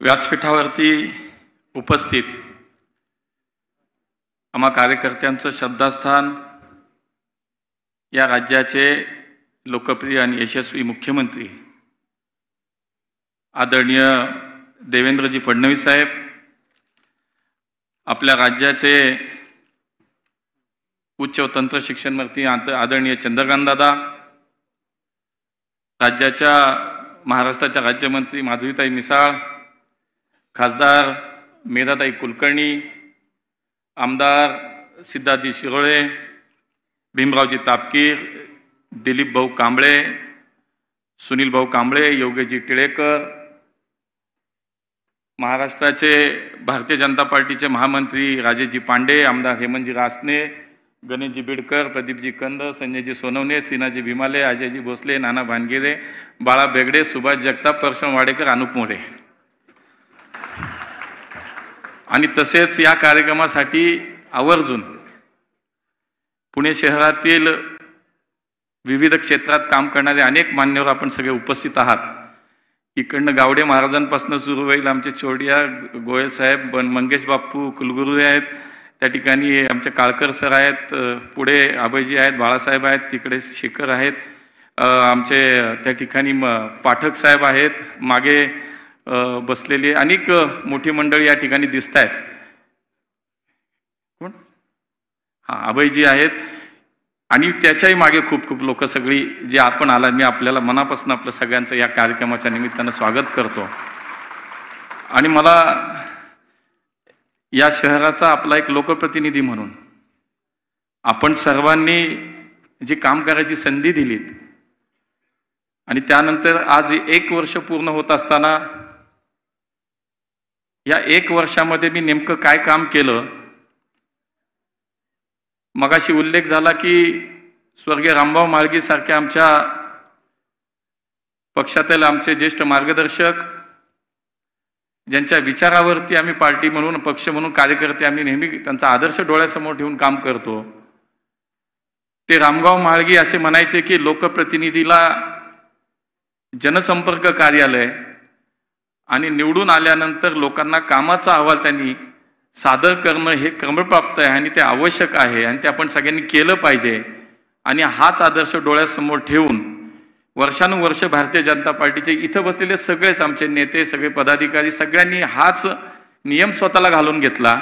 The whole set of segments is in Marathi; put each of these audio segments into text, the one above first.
व्यासपीठावरती उपस्थित आम्हा कार्यकर्त्यांचं श्रद्धास्थान या राज्याचे लोकप्रिय आणि यशस्वी मुख्यमंत्री आदरणीय देवेंद्रजी फडणवीस साहेब, आपल्या राज्याचे उच्च व तंत्र शिक्षण मंत्री आदरणीय चंद्रकांत दादा, राज्याच्या महाराष्ट्राच्या राज्यमंत्री माधुरीताई मिसाळ, खासदार मेधाताई कुलकर्णी, आमदार सिद्धार्थजी शिरोळे, भीमरावजी तापकीर, दिलीप भाऊ कांबळे, सुनील भाऊ कांबळे, योगेशजी टिळेकर, महाराष्ट्राचे भारतीय जनता पार्टीचे महामंत्री राजेशजी पांडे, आमदार हेमंतजी रासने, गणेशजी बिडकर, प्रदीपजी कंद, संजयजी सोनवणे, सिन्हाजी भीमाले, अजयजी भोसले, नाना भानगिरे, बाळा बेगडे, सुभाष जगताप, परशुराम वाडेकर, अनुप मोरे आणि तसेच या कार्यक्रमासाठी आवर्जून पुणे शहरातील विविध क्षेत्रात काम करणारे अनेक मान्यवर आपण सगळे उपस्थित आहात। इकडनं गावडे महाराजांपासून सुरू होईल, आमचे चोडिया गोयल साहेब, मंगेश बाप्पू कुलगुरू आहेत, त्या ठिकाणी आमचे काळकर सर आहेत, पुढे अभयजी आहेत, बाळासाहेब आहेत, तिकडे शेखर आहेत, आमचे त्या ठिकाणी पाठक साहेब आहेत, मागे बसलेली अनेक मोठी मंडळी या ठिकाणी दिसत आहेत। कोण? अभयजी आहेत आणि त्याच्याही मागे खूप खूप लोक सगळी जे आपण आला, मी आपल्याला मनापासून आपलं सगळ्यांचं या कार्यक्रमाच्या निमित्तानं स्वागत करतो। आणि मला या शहराचा आपला एक लोकप्रतिनिधी म्हणून आपण सर्वांनी जी काम करायची संधी दिलीत आणि त्यानंतर आज 1 वर्ष पूर्ण होत असताना या 1 वर्षामध्ये मी नेमकं काय काम केलं, मगाशी उल्लेख झाला की स्वर्गीय रामभाऊ म्हाळगी सारख्या आमच्या पक्षातील आमचे ज्येष्ठ मार्गदर्शक, ज्यांच्या विचारावरती आम्ही पार्टी म्हणून पक्ष म्हणून कार्यकर्ते आम्ही नेहमी त्यांचा आदर्श डोळ्यासमोर ठेवून काम करतो, ते रामभाऊ म्हाळगी असे म्हणायचे की लोकप्रतिनिधीला जनसंपर्क कार्यालय आणि निवडून आल्यानंतर लोकांना कामाचा अहवाल त्यांनी सादर करणं हे क्रमप्राप्त आहे आणि ते आवश्यक आहे आणि ते आपण सगळ्यांनी केलं पाहिजे। आणि हाच आदर्श डोळ्यासमोर ठेवून वर्षानुवर्ष भारतीय जनता पार्टीचे इथं बसलेले सगळेच आमचे नेते, सगळे पदाधिकारी, सगळ्यांनी हाच नियम स्वतःला घालून घेतला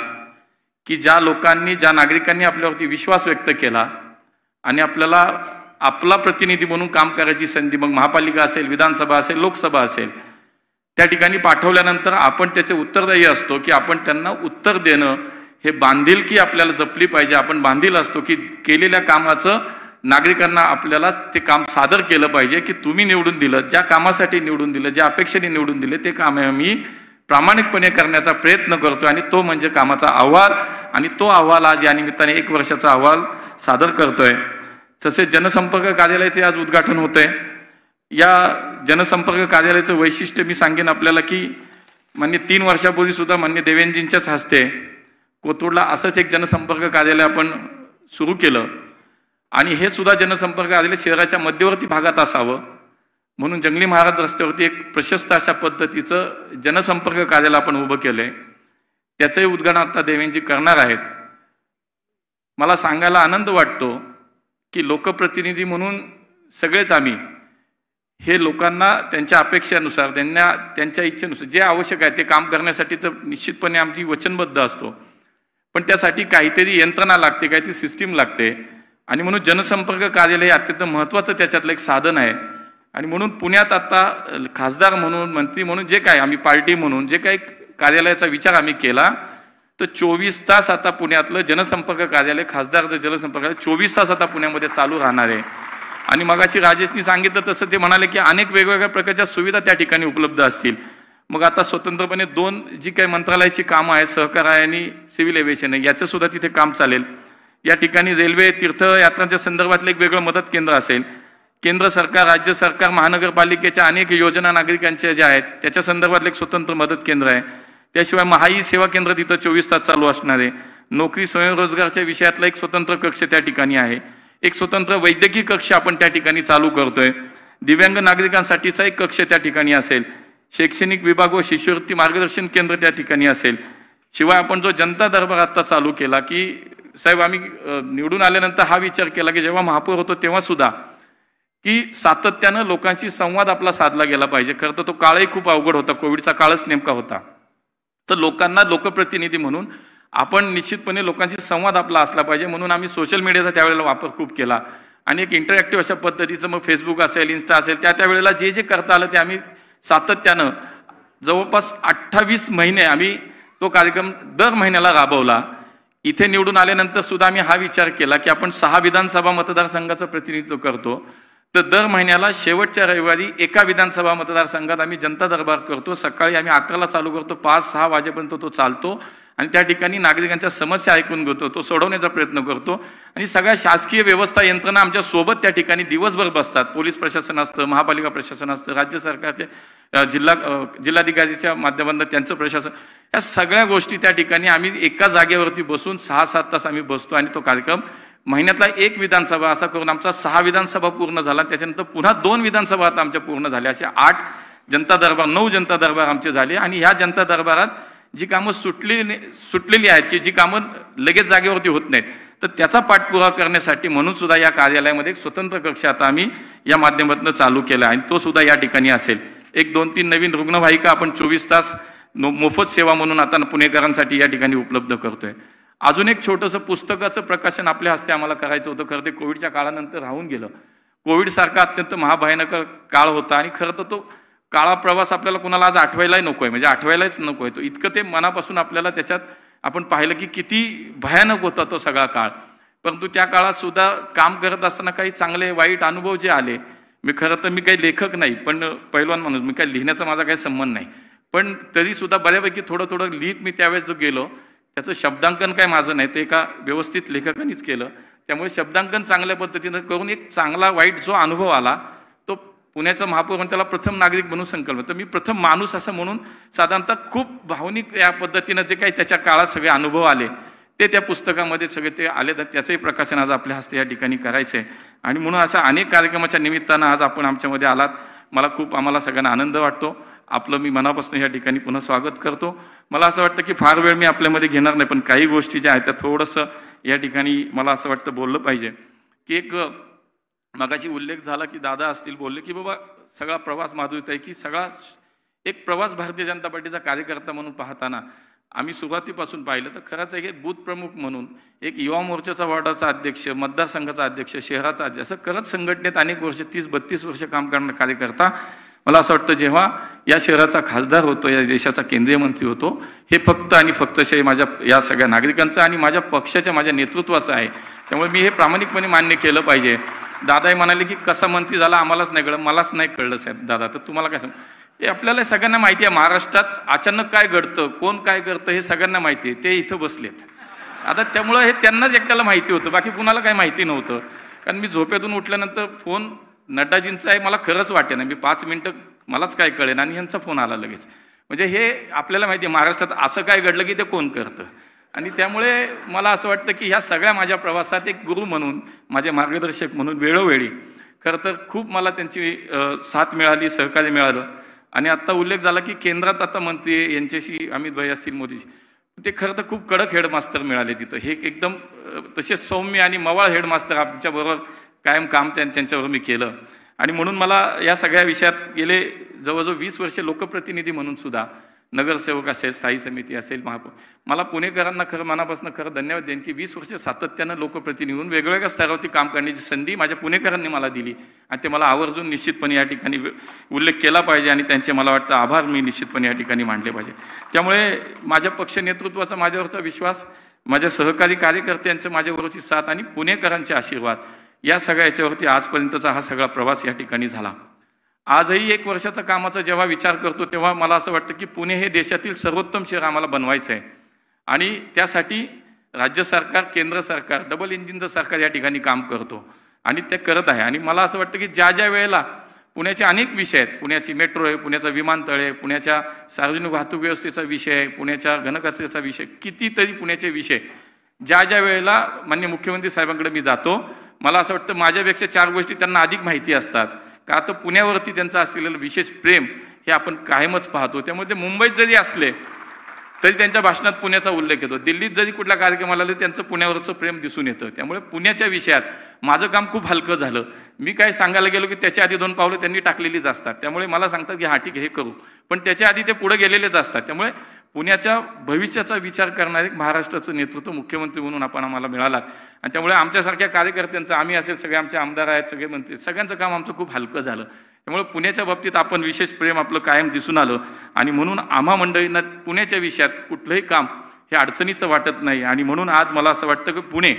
की ज्या लोकांनी, ज्या नागरिकांनी आपल्यावरती विश्वास व्यक्त केला आणि आपल्याला आपला प्रतिनिधी म्हणून काम करायची संधी, मग महापालिका असेल, विधानसभा असेल, लोकसभा असेल, त्या ठिकाणी पाठवल्यानंतर आपण त्याचे उत्तरदायी असतो की आपण त्यांना उत्तर देणं हे बांधिलकी आपल्याला जपली पाहिजे। आपण बांधील असतो की केलेल्या कामाचं नागरिकांना आपल्याला ते काम सादर केलं पाहिजे की तुम्ही निवडून दिलं, ज्या कामासाठी निवडून दिलं, ज्या अपेक्षेने निवडून दिले ते काम आम्ही प्रामाणिकपणे करण्याचा प्रयत्न करतो आणि तो म्हणजे कामाचा अहवाल। आणि तो अहवाल आज या निमित्ताने 1 वर्षाचा अहवाल सादर करतोय। तसेच जनसंपर्क कार्यालयाचे आज उद्घाटन होतंय। या जनसंपर्क कार्यालयाचं वैशिष्ट्य मी सांगेन आपल्याला की मान्य 3 वर्षापूर्वी सुद्धा मान्य देवेंद्रजींच्याच हस्ते कोथरूडला असंच एक जनसंपर्क कार्यालय आपण सुरू केलं आणि हे सुद्धा जनसंपर्क कार्यालय शहराच्या मध्यवर्ती भागात असावं म्हणून जंगली महाराज रस्त्यावरती एक प्रशस्त अशा पद्धतीचं जनसंपर्क कार्यालय आपण उभं केलंय। त्याचंही उद्घाटन आता देवेंद्रजी करणार आहेत। मला सांगायला आनंद वाटतो की लोकप्रतिनिधी म्हणून सगळेच आम्ही हे लोकांना त्यांच्या अपेक्षेनुसार, त्यांच्या इच्छेनुसार जे आवश्यक आहे ते काम करण्यासाठी तर निश्चितपणे आमची वचनबद्ध असतो, पण त्यासाठी काहीतरी यंत्रणा लागते, काहीतरी सिस्टीम लागते आणि म्हणून जनसंपर्क कार्यालय हे अत्यंत महत्त्वाचं त्याच्यातलं एक साधन आहे। आणि म्हणून पुण्यात आता खासदार म्हणून, मंत्री म्हणून जे काय आम्ही पार्टी म्हणून जे काही कार्यालयाचा विचार आम्ही केला, तर 24 तास आता पुण्यातलं जनसंपर्क कार्यालय, खासदार जनसंपर्क कार्यालय 24 तास आता पुण्यामध्ये चालू राहणार आहे। आणि मगाशी राजेशनी सांगितलं तसं ते म्हणाले की अनेक वेगवेगळ्या प्रकारच्या सुविधा त्या ठिकाणी उपलब्ध असतील। मग आता स्वतंत्रपणे 2 जी काही मंत्रालयाची कामं आहेत, सहकार आहे आणि सिव्हिल एव्हिएशन आहे, याचं सुद्धा तिथे काम चालेल। या ठिकाणी रेल्वे, तीर्थयात्रांच्या संदर्भातलं एक वेगळं मदत केंद्र असेल। केंद्र सरकार, राज्य सरकार, महानगरपालिकेच्या अनेक योजना नागरिकांच्या ज्या आहेत त्याच्या संदर्भातलं एक स्वतंत्र मदत केंद्र आहे। त्याशिवाय महाई सेवा केंद्र तिथं 24 तास चालू असणार आहे। नोकरी स्वयंरोजगारच्या विषयातला एक स्वतंत्र कक्ष त्या ठिकाणी आहे। एक स्वतंत्र वैद्यकीय कक्ष आपण त्या ठिकाणी चालू करतोय। दिव्यांग नागरिकांसाठीचा एक कक्ष त्या ठिकाणी असेल। शैक्षणिक विभाग व शिष्यवृत्ती मार्गदर्शन केंद्र त्या ठिकाणी असेल. शिवाय आपण जो जनता दरबार आता चालू केला की साहेब आम्ही निवडून आल्यानंतर हा विचार केला की जेव्हा महापौर होतो तेव्हा सुद्धा की सातत्यानं लोकांशी संवाद आपला साधला गेला पाहिजे. खरं तर तो काळही खूप अवघड होता, कोविडचा काळच नेमका होता. तर लोकांना लोकप्रतिनिधी म्हणून आपण निश्चितपणे लोकांशी संवाद आपला असला पाहिजे, म्हणून आम्ही सोशल मीडियाचा त्यावेळेला वापर खूप केला आणि एक इंटरॅक्टिव्ह अशा पद्धतीचं मग फेसबुक असेल, इन्स्टा असेल, त्यावेळेला जे जे करता आलं ते आम्ही सातत्यानं जवळपास 28 महिने आम्ही तो कार्यक्रम दर महिन्याला राबवला. इथे निवडून आल्यानंतर सुद्धा आम्ही हा विचार केला की आपण 6 विधानसभा मतदारसंघाचं प्रतिनिधित्व करतो, तर दर महिन्याला शेवटच्या रविवारी एका विधानसभा मतदारसंघात आम्ही जनता दरबार करतो. सकाळी आम्ही 11ला चालू करतो, 5-6 वाजेपर्यंत तो चालतो आणि त्या ठिकाणी नागरिकांच्या समस्या ऐकून घेतो, तो सोडवण्याचा प्रयत्न करतो आणि सगळ्या शासकीय व्यवस्था यंत्रणा आमच्या सोबत त्या ठिकाणी दिवसभर बसतात. पोलीस प्रशासन असतं, महापालिका प्रशासन असतं, राज्य सरकारचे जिल्हाधिकारीच्या माध्यमातून त्यांचं प्रशासन, या सगळ्या गोष्टी त्या ठिकाणी आम्ही एका जागेवरती बसून 6-7 तास आम्ही बसतो आणि तो कार्यक्रम महिन्यातला एक विधानसभा असा करून आमचा 6 विधानसभा पूर्ण झाला. त्याच्यानंतर पुन्हा 2 विधानसभा आता आमच्या पूर्ण झाल्या, अशा 8 जनता दरबार 9 जनता दरबार आमचे झाले. आणि ह्या जनता दरबारात जी कामं सुटलेली आहेत की जी कामं लगेच जागेवरती होत नाहीत, तर त्याचा पाठपुरावा करण्यासाठी म्हणून सुद्धा या कार्यालयामध्ये एक स्वतंत्र कक्ष आता आम्ही या माध्यमातून चालू केला आणि तो सुद्धा या ठिकाणी असेल. एक 2-3 नवीन रुग्णवाहिका आपण 24 तास मोफत सेवा म्हणून आता पुणेकरांसाठी या ठिकाणी उपलब्ध करतोय. अजून एक छोटंसं पुस्तकाचं प्रकाशन आपल्या हस्ते आम्हाला करायचं होतं. खरं ते कोविडच्या काळानंतर राहून गेलं. कोविडसारखा अत्यंत महाभयानक काळ होता आणि खरं तर तो काळा प्रवास आपल्याला कुणाला आज आठवायलाही नकोय, म्हणजे आठवायलाच नकोय तो. इतकं ते मनापासून आपल्याला त्याच्यात आपण पाहिलं की किती भयानक होता तो सगळा काळ. परंतु त्या काळात सुद्धा काम करत असताना काही चांगले वाईट अनुभव जे आले, मी खरं तर मी काही लेखक नाही, पण पैलवान माणूस, मी काही लिहिण्याचा माझा काही संबंध नाही, पण तरी सुद्धा बऱ्यापैकी थोडं थोडं लिहित मी त्यावेळेस जो गेलो, त्याचं शब्दांकन काय माझं नाही, ते एका व्यवस्थित लेखकांनीच केलं. त्यामुळे शब्दांकन चांगल्या पद्धतीनं करून एक चांगला वाईट जो अनुभव आला तो पुण्याचा महापौर म्हणून त्याला प्रथम नागरिक म्हणून संकल्प, तर मी प्रथम माणूस असं म्हणून साधारणतः खूप भावनिक या पद्धतीनं जे काही त्याच्या काळात सगळे अनुभव आले ते त्या पुस्तकामध्ये सगळे ते आले, तर त्याचंही प्रकाशन आज आपल्या हस्ते या ठिकाणी करायचं आहे. आणि म्हणून अशा अनेक कार्यक्रमाच्या निमित्तानं आज आपण आमच्यामध्ये आलात. मला खूप आम्हाला सगळ्यांना आनंद वाटतो. आपलं मी मनापासून या ठिकाणी पुन्हा स्वागत करतो. मला असं वाटतं की फार वेळ मी आपल्यामध्ये घेणार नाही, पण काही गोष्टी ज्या आहेत त्या थोडंसं या ठिकाणी मला असं वाटतं बोललं पाहिजे. की एक मगाशी उल्लेख झाला की दादा असतील बोलले की बाबा सगळा प्रवास माधुरीत आहे, की सगळा एक प्रवास भारतीय जनता पार्टीचा कार्यकर्ता म्हणून पाहताना आम्ही सुरुवातीपासून पाहिलं तर खरंच एक बूथ प्रमुख म्हणून, एक युवा मोर्चाचा वॉर्डाचा अध्यक्ष, मतदारसंघाचा अध्यक्ष, शहराचा अध्यक्ष, असं करत संघटनेत अनेक वर्ष 30-32 वर्ष काम करणारा कार्यकर्ता. मला असं वाटतं जेव्हा या शहराचा खासदार होतो, या देशाचा केंद्रीय मंत्री होतो, हे फक्त आणि फक्त श्रेय माझ्या या सगळ्या नागरिकांचं आणि माझ्या पक्षाच्या माझ्या नेतृत्वाचं आहे. त्यामुळे मी हे प्रामाणिकपणे मान्य केलं पाहिजे. दादाही म्हणाले की कसा मंत्री झाला आम्हालाच नाही कळलं, मलाच नाही कळलं साहेब दादा, तर तुम्हाला काय सांग, हे आपल्याला सगळ्यांना माहिती आहे. महाराष्ट्रात अचानक काय घडतं, कोण काय करतं हे सगळ्यांना माहिती आहे. ते इथं बसलेत आता, त्यामुळं हे त्यांनाच एकट्याला माहिती होतं, बाकी कुणाला काही माहिती नव्हतं. कारण मी झोपेतून उठल्यानंतर फोन नड्डाजींचा आहे मला खरंच वाटे ना, मी 5 मिनिटं मलाच काय कळेन आणि यांचा फोन आला लगेच. म्हणजे हे आपल्याला माहिती आहे महाराष्ट्रात असं काय घडलं की ते कोण करतं. आणि त्यामुळे मला असं वाटतं की ह्या सगळ्या माझ्या प्रवासात एक गुरु म्हणून, माझे मार्गदर्शक म्हणून वेळोवेळी खरं तर खूप मला त्यांची साथ मिळाली, सहकार्य मिळालं. आणि आत्ता उल्लेख झाला की केंद्रात आता मंत्री यांच्याशी अमित भाई असतील, मोदीजी, ते खरं तर खूप कडक हेडमास्टर मिळाले तिथं. हे एकदम तसे सौम्य आणि मवाळ हेडमास्टर आमच्याबरोबर कायम काम त्यांच्याबरोबर मी केलं. आणि म्हणून मला या सगळ्या विषयात गेले जवळजवळ 20 वर्ष लोकप्रतिनिधी म्हणून सुद्धा, नगरसेवक असेल, स्थायी समिती असेल, महापौर, मला पुणेकरांना खरं मनापासून खरं धन्यवाद देईन की 20 वर्ष सातत्यानं लोकप्रतिनिधी म्हणून वेगवेगळ्या स्तरावरती काम करण्याची संधी माझ्या पुणेकरांनी मला दिली आणि ते मला आवर्जून निश्चितपणे या ठिकाणी उल्लेख केला पाहिजे आणि त्यांचे मला वाटतं आभार मी निश्चितपणे या ठिकाणी मांडले पाहिजे. त्यामुळे माझ्या पक्ष नेतृत्वाचा माझ्यावरचा विश्वास, माझ्या सहकारी कार्यकर्त्यांचं माझ्यावरची साथ आणि पुणेकरांचे आशीर्वाद, या सगळ्या याच्यावरती आजपर्यंतचा हा सगळा प्रवास या ठिकाणी झाला. आजही 1 वर्षाचा कामाचा जेव्हा विचार करतो तेव्हा मला असं वाटतं की पुणे हे देशातील सर्वोत्तम शहर आम्हाला बनवायचं आहे आणि त्यासाठी राज्य सरकार, केंद्र सरकार, डबल इंजिनचं सरकार या ठिकाणी काम करतो आणि ते करत आहे. आणि मला असं वाटतं की ज्या ज्या वेळेला पुण्याचे अनेक विषय आहेत, पुण्याची मेट्रो आहे, पुण्याचा विमानतळ आहे, पुण्याच्या सार्वजनिक वाहतूक व्यवस्थेचा विषय आहे, पुण्याच्या घनकचऱ्याचा विषय, कितीतरी पुण्याचे विषय, ज्या ज्या वेळेला माननीय मुख्यमंत्री साहेबांकडे मी जातो, मला असं वाटतं माझ्यापेक्षा 4 गोष्टी त्यांना अधिक माहिती असतात. का तर पुण्यावरती त्यांचं असलेलं विशेष प्रेम हे आपण कायमच पाहतो. त्यामुळे ते मुंबईत जरी असले तरी त्यांच्या भाषणात पुण्याचा उल्लेख येतो. दिल्लीत जरी कुठला कार्यक्रम आला तरी त्यांचं पुण्यावरचं प्रेम दिसून येतं. त्यामुळे पुण्याच्या विषयात माझं काम खूप हलकं झालं. मी काय सांगायला गेलो की त्याच्या आधी 2 पावलं त्यांनी टाकलेलीच असतात. त्यामुळे मला सांगतात की हा ठीक हे करू, पण त्याच्या आधी ते पुढे गेलेलेच असतात. त्यामुळे पुण्याच्या भविष्याचा विचार करणारे महाराष्ट्राचं नेतृत्व मुख्यमंत्री म्हणून आम्हाला मिळालात. आणि त्यामुळे आमच्यासारख्या कार्यकर्त्यांचं, आम्ही असेल, सगळे आमचे आमदार आहेत, सगळे मंत्री, सगळ्यांचं काम आमचं खूप हलकं झालं. त्यामुळे पुण्याच्या बाबतीत आपण विशेष प्रेम आपलं कायम दिसून आलं. आणि म्हणून आम्हा मंडळींना पुण्याच्या विषयात कुठलंही काम हे अडचणीचं वाटत नाही. आणि म्हणून आज मला असं वाटतं की पुणे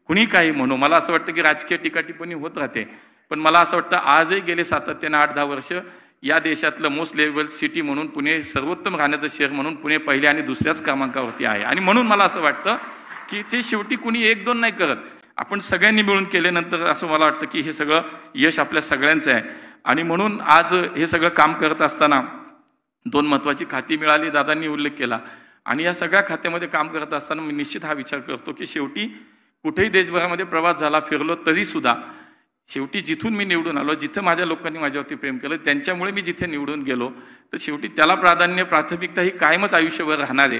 कुणी काही म्हणू, मला असं वाटतं की राजकीय टीकाटिप्पणी होत राहते, पण मला असं वाटतं आजही गेले सातत्याने 8-10 वर्ष या देशातलं मोस्ट लेवल सिटी म्हणून पुणे, सर्वोत्तम राहण्याचं शहर म्हणून पुणे पहिल्या आणि दुसऱ्याच क्रमांकावरती आहे. आणि म्हणून मला असं वाटतं की ते शेवटी कुणी 1-2 नाही करत, आपण सगळ्यांनी मिळून केल्यानंतर असं मला वाटतं की हे सगळं यश आपल्या सगळ्यांचं आहे. आणि म्हणून आज हे सगळं काम करत असताना 2 महत्त्वाची खाती मिळाली, दादांनी उल्लेख केला. आणि या सगळ्या खात्यामध्ये काम करत असताना मी निश्चित हा विचार करतो की शेवटी कुठेही देशभरामध्ये प्रवास झाला, फिरलो, तरी सुद्धा शेवटी जिथून मी निवडून आलो, जिथं माझ्या लोकांनी माझ्यावरती प्रेम केलं, त्यांच्यामुळे मी जिथे निवडून गेलो, तर शेवटी त्याला प्राधान्य, प्राथमिकता ही कायमच आयुष्यभर राहणार आहे.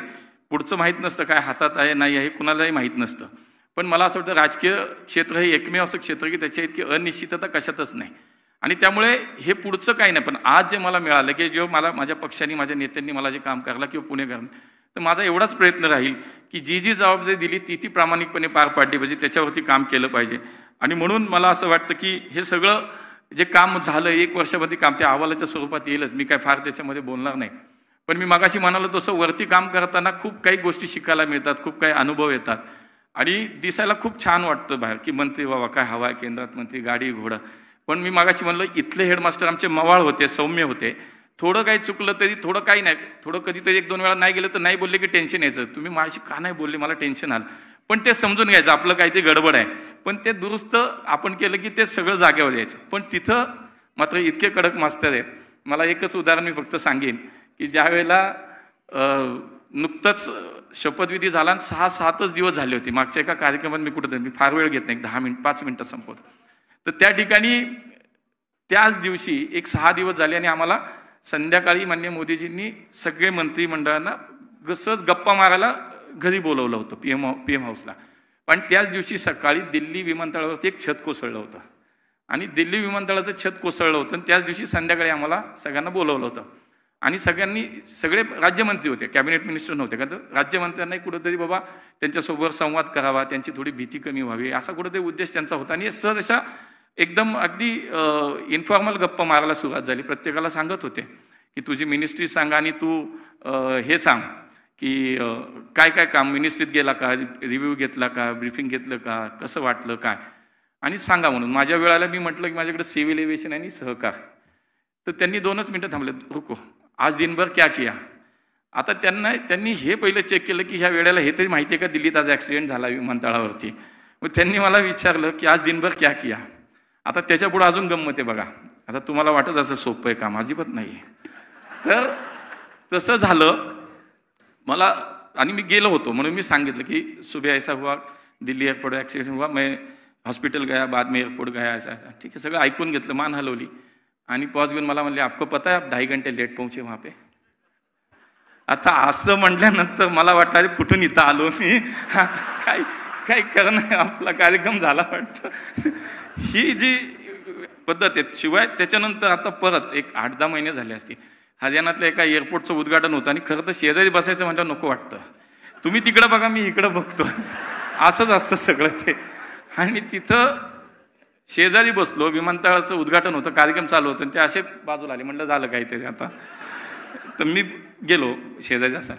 पुढचं माहीत नसतं, काय हातात आहे नाही आहे कुणालाही माहीत नसतं. पण मला असं वाटतं राजकीय क्षेत्र हे एकमेव असं क्षेत्र की त्याच्या इतकी अनिश्चितता कशातच नाही. आणि त्यामुळे हे पुढचं काही नाही. पण आज जे मला मिळालं की जेव्हा मला माझ्या पक्षाने, माझ्या नेत्यांनी मला जे काम करायला किंवा पुणेकरांनी, तर माझा एवढाच प्रयत्न राहील की जी जबाबदारी दिली ती प्रामाणिकपणे पार पाडली पाहिजे, त्याच्यावरती काम केलं पाहिजे. आणि म्हणून मला असं वाटतं की हे सगळं जे काम झालं 1 वर्षामध्ये काम त्या अहवालाच्या स्वरूपात येईलच, मी काय फार त्याच्यामध्ये बोलणार नाही. पण मी मगाशी म्हणालो तसं वरती काम करताना खूप काही गोष्टी शिकायला मिळतात, खूप काही अनुभव येतात आणि दिसायला खूप छान वाटतं बाहेर की मंत्री बाबा काय हवा, केंद्रात मंत्री, गाडी घोडा. पण मी मगाशी म्हणलं इथले हेडमास्टर आमचे मवाळ होते, सौम्य होते. थोडं काही चुकलं तरी, थोडं काही नाही, थोडं कधीतरी 1-2 वेळा नाही गेलं तर नाही बोलले की टेन्शन यायचं, तुम्ही माझ्याशी का नाही बोलले, मला टेन्शन आलं. पण ते समजून घ्यायचं आपलं काहीतरी गडबड आहे, पण ते दुरुस्त आपण केलं की ते सगळं जागेवर यायचं. पण तिथं मात्र इतके कडक मास्तर आहेत. मला एकच उदाहरण मी फक्त सांगेन की ज्या वेळेला नुकतंच शपथविधी झाला आणि 6-7च दिवस झाले होते, मागच्या एका कार्यक्रमात मी कुठं, मी फार वेळ घेत नाही, 5 मिनिटात संपवतो. तर त्या ठिकाणी त्याच दिवशी एक 6 दिवस झाले आणि आम्हाला संध्याकाळी माननीय मोदीजींनी सगळे मंत्रिमंडळांना सहज गप्पा मारायला घरी बोलवलं होतं पीएम हाऊसला. पण त्याच दिवशी सकाळी दिल्ली विमानतळावरती एक छत कोसळलं होतं आणि दिल्ली विमानतळाचं छत कोसळलं होतं आणि त्याच दिवशी संध्याकाळी आम्हाला सगळ्यांना बोलवलं होतं. आणि सगळे राज्यमंत्री होते, कॅबिनेट मिनिस्टर नव्हते, कारण राज्यमंत्र्यांनाही कुठंतरी बाबा त्यांच्यासोबत संवाद करावा, त्यांची थोडी भीती कमी व्हावी, असा कुठंतरी उद्देश त्यांचा होता. आणि सहज अशा एकदम अगदी इन्फॉर्मल गप्पा मारायला सुरुवात झाली. प्रत्येकाला सांगत होते की तुझी मिनिस्ट्री सांग आणि तू हे सांग की काय काय काम मिनिस्ट्रीत गेला का, रिव्ह्यू घेतला का, ब्रीफिंग घेतलं का, कसं वाटलं काय, आणि सांगा म्हणून. माझ्या वेळेला मी म्हटलं की माझ्याकडे सिव्हिल एव्हिएशन आणि सहकार. तर त्यांनी 2च मिनिटं थांबले, रुको आज दिनभर क्या किया. आता त्यांनी हे पहिलं चेक केलं की ह्या वेळेला हे तरी माहिती आहे का दिल्लीत आज ॲक्सिडेंट झाला विमानतळावरती. मग त्यांनी मला विचारलं की आज दिनभर क्या किया. आता त्याच्या पुढे अजून गंमत आहे बघा. आता तुम्हाला वाटत असं सोपं आहे काम, अजिबात नाही. तर तसं झालं मला आणि मी गेलो होतो म्हणून मी सांगितलं की सुबह ऐसा हुआ, दिल्ली एअरपोर्ट ॲक्सिडेंट हुआ, मैं हॉस्पिटल गया, बाद में एअरपोर्ट गया, ऐसा ऐसा. ठीक आहे, सगळं ऐकून घेतलं, मान हलवली आणि पॉज घेऊन मला म्हणले आपको पता है आप 2.5 घंटे लेट पहुंचे वहां पे. आता असं म्हटल्यानंतर मला वाटलं अरे कुठून इथं आलो मी, काय करणं, आपला कार्यक्रम झाला वाटतं. ही जी पद्धत आहे. शिवाय त्याच्यानंतर आता परत एक 8-10 महिने झाले असतील, हरियाणातल्या एका एअरपोर्टचं उद्घाटन होतं आणि खरं तर शेजारी बसायचं म्हणल्यावर नको वाटतं. तुम्ही तिकडं बघा, मी इकडं बघतो, असंच असतं सगळं ते. आणि तिथं शेजारी बसलो, विमानतळाचं उद्घाटन होतं, कार्यक्रम चालू होतं, ते असे बाजूला आले, म्हटलं झालं काहीतरी आता. तर मी गेलो शेजारी, असा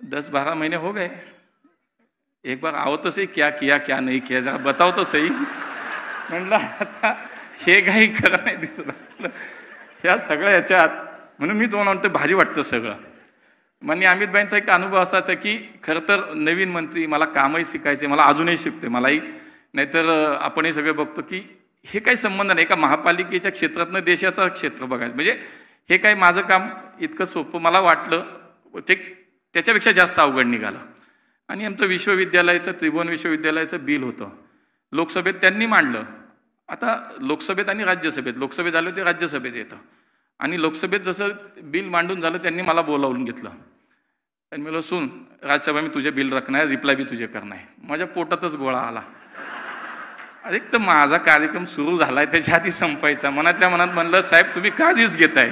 10-12 महीने हो गए, एक बार आओ तो सही, क्या किया क्या नहीं किया जरा बताओ तो सही. म्हटलं आता हे काही खरं नाही दिसत ह्या सगळ्या ह्याच्यात. म्हणून मी तुम्हाला म्हणतो भारी वाटतं सगळं. माननीय अमितभाईंचा एक अनुभव असाच की खरं तर नवीन मंत्री, मला कामही शिकायचे, मला अजूनही शिकते मलाही, नाहीतर आपणही सगळे बघतो की हे काही संबंध नाही. एका महापालिकेच्या क्षेत्रातनं देशाचं क्षेत्र बघायचं म्हणजे हे काही माझं काम इतकं सोपं मला वाटलं, ते त्याच्यापेक्षा जास्त अवघड निघालं. आणि आमचं विश्वविद्यालयाचं, त्रिभुवन विश्वविद्यालयाचं बिल होतं, लोकसभेत त्यांनी मांडलं. आता लोकसभेत आणि राज्यसभेत, लोकसभेत झालं ते राज्यसभेत येतं आणि लोकसभेत जसं बिल मांडून झालं त्यांनी मला बोलावून घेतलं आणि मला सुन राज्यसभा मी तुझे बिल रखणार, रिप्लाय बी तुझे करणार. माझ्या पोटातच गोळा आला. अरे तर माझा कार्यक्रम सुरू झालाय त्याच्या आधी संपायचा. मनातल्या मनात म्हणलं साहेब तुम्ही का रिस्क घेताय,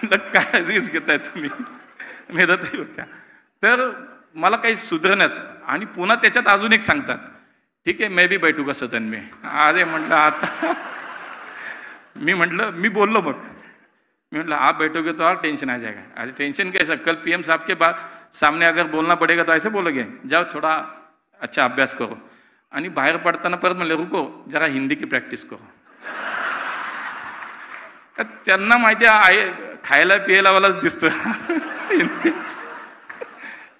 काय रिस्क घेताय तुम्ही, मेहनतही होत्या. तर मला काही सुधारण्याचं आणि पुन्हा त्याच्यात अजून एक सांगतात ठीक आहे मैं भी बैठू का सदन में. अरे म्हटलं आता मी म्हटलं मी बोललो मग मैं म्हटलं आप बैठोगे तो और टेंशन आ जाएगा. अरे टेंशन कैसा, कल पीएम साहब के बाद सामने अगर बोलना पड़ेगा तो ऐसे बोलोगे, जाओ थोड़ा अच्छा अभ्यास करो. आणि बाहेर पडताना परत म्हणले रुको जरा हिंदी की प्रॅक्टिस करो. त्यांना माहिती आहे खायला पियलावालाच दिसतं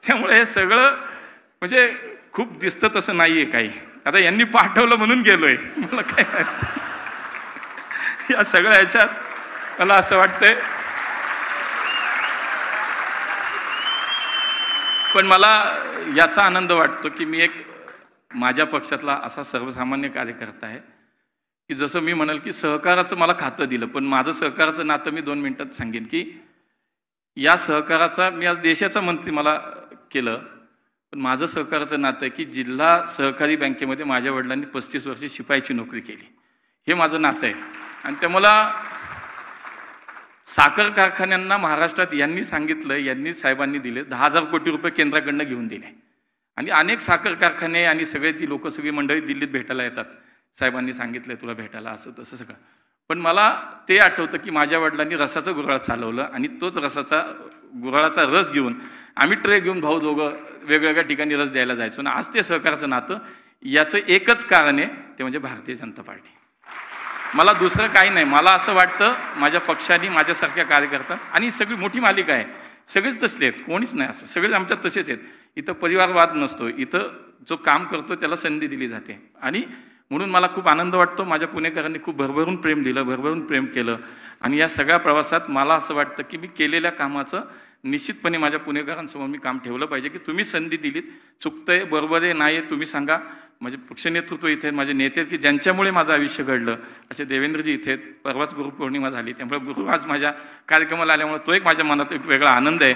त्यामुळे हे सगळं म्हणजे खूप दिसतं तसं नाहीये काही. आता यांनी पाठवलं म्हणून गेलोय, मला काय या सगळ्या ह्याच्यात मला असं वाटतंय. पण मला याचा आनंद वाटतो की मी एक माझ्या पक्षातला असा सर्वसामान्य कार्यकर्ता आहे की जसं मी म्हणाल की सहकाराचं मला खातं दिलं, पण माझं सहकाराचं नातं मी 2 मिनिटात सांगेन की या सहकाराचा मी आज देशाचा मंत्री मला केलं, पण माझं सहकाराचं नातं आहे की जिल्हा सहकारी बँकेमध्ये माझ्या वडिलांनी 35 वर्षे शिपाईची नोकरी केली, हे माझं नातं आहे. आणि ते मला साखर कारखान्यांना महाराष्ट्रात यांनी सांगितलं, यांनी साहेबांनी दिले 10,000 कोटी रुपये केंद्राकडनं घेऊन दिले. आणि अनेक साखर कारखाने आणि सगळे ती लोक सगळी मंडळी दिल्लीत भेटायला येतात, साहेबांनी सांगितलंय तुला भेटायला असं तसं सगळं. पण मला ते आठवतं की माझ्या वडिलांनी रसाचं गुऱ्हाळ चालवलं आणि तोच गुऱ्हाळाचा रस घेऊन आम्ही ट्रे घेऊन भाऊ दोघं वेगवेगळ्या ठिकाणी रस द्यायला जायचो. आणि आज ते सहकाराचं नातं याचं एकच कारण आहे ते म्हणजे भारतीय जनता पार्टी. मला दुसरं काही नाही. मला असं वाटतं माझ्या पक्षाने माझ्यासारख्या कार्यकर्ता आणि सगळी मोठी मालिका आहे, सगळेच तसले आहेत, कोणीच नाही असं, सगळेच आमच्यात तसेच आहेत. इथं परिवारवाद नसतो, इथं जो काम करतो त्याला संधी दिली जाते. आणि म्हणून मला खूप आनंद वाटतो. माझ्या पुणेकरांनी खूप भरभरून प्रेम दिलं, भरभरून प्रेम केलं. आणि या सगळ्या प्रवासात मला असं वाटतं की मी केलेल्या कामाचं निश्चितपणे माझ्या पुणेकरांसमोर मी काम ठेवलं पाहिजे की तुम्ही संधी दिलीत, चुकतंय बरोबर आहे नाही तुम्ही सांगा. माझे पक्षनेतृत्व इथे, माझे नेते की ज्यांच्यामुळे माझं आयुष्य घडलं असे देवेंद्रजी इथे. परवाच गुरुपौर्णिमा झाली, त्यामुळे गुरु आज माझ्या कार्यक्रमाला आल्यामुळे तो एक माझ्या मनात एक वेगळा आनंद आहे.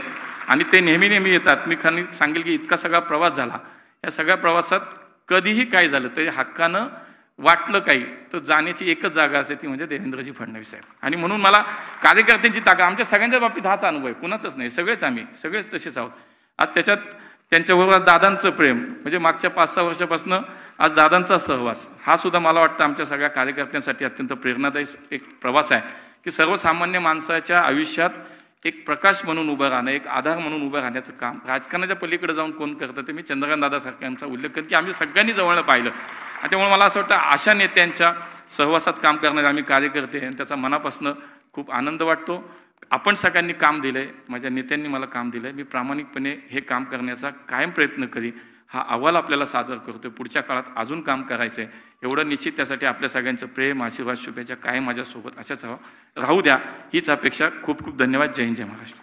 आणि ते नेहमी नेहमी येतात. मी खाली सांगेल की इतका सगळा प्रवास झाला, या सगळ्या प्रवासात कधीही काय झालं तरी हक्कानं वाटलं काही तर जाण्याची एकच जागा असते ती म्हणजे देवेंद्रजी फडणवीस साहेब. आणि म्हणून मला कार्यकर्त्यांची ताकद आमच्या सगळ्यांच्या बाबतीत हाच अनुभव आहे, कुणाचंच नाही, सगळेच आम्ही सगळेच तसेच आहोत. आज त्याच्यात त्यांच्याबरोबर दादांचं प्रेम म्हणजे मागच्या 5-6 वर्षापासून आज दादांचा सहवास हा सुद्धा मला वाटतं आमच्या सगळ्या कार्यकर्त्यांसाठी अत्यंत प्रेरणादायी एक प्रवास आहे की सर्वसामान्य माणसाच्या आयुष्यात एक प्रकाश म्हणून उभं राहणं, एक आधार म्हणून उभं राहण्याचं काम राजकारणाच्या पलीकडे जाऊन कोण करतं ते मी चंद्रकांत दादासारख्यांचा उल्लेख करेन की आम्ही सगळ्यांनी जवळनं पाहिलं. आणि त्यामुळे मला असं वाटतं अशा नेत्यांच्या सहवासात काम करणारे आम्ही कार्यकर्ते आणि त्याचा मनापासून खूप आनंद वाटतो. आपण सगळ्यांनी काम दिलंय, माझ्या नेत्यांनी मला काम दिलंय, मी प्रामाणिकपणे हे काम करण्याचा कायम प्रयत्न करीन. हा अहवाल आपल्याला सादर करतोय, पुढच्या काळात अजून काम करायचंय एवढं निश्चित. त्यासाठी आपल्या सगळ्यांचं प्रेम आशीर्वाद शुभेच्छा कायम माझ्यासोबत अशाच राहू द्या हीच अपेक्षा. खूप खूप धन्यवाद. जय हिंद, जय महाराष्ट्र.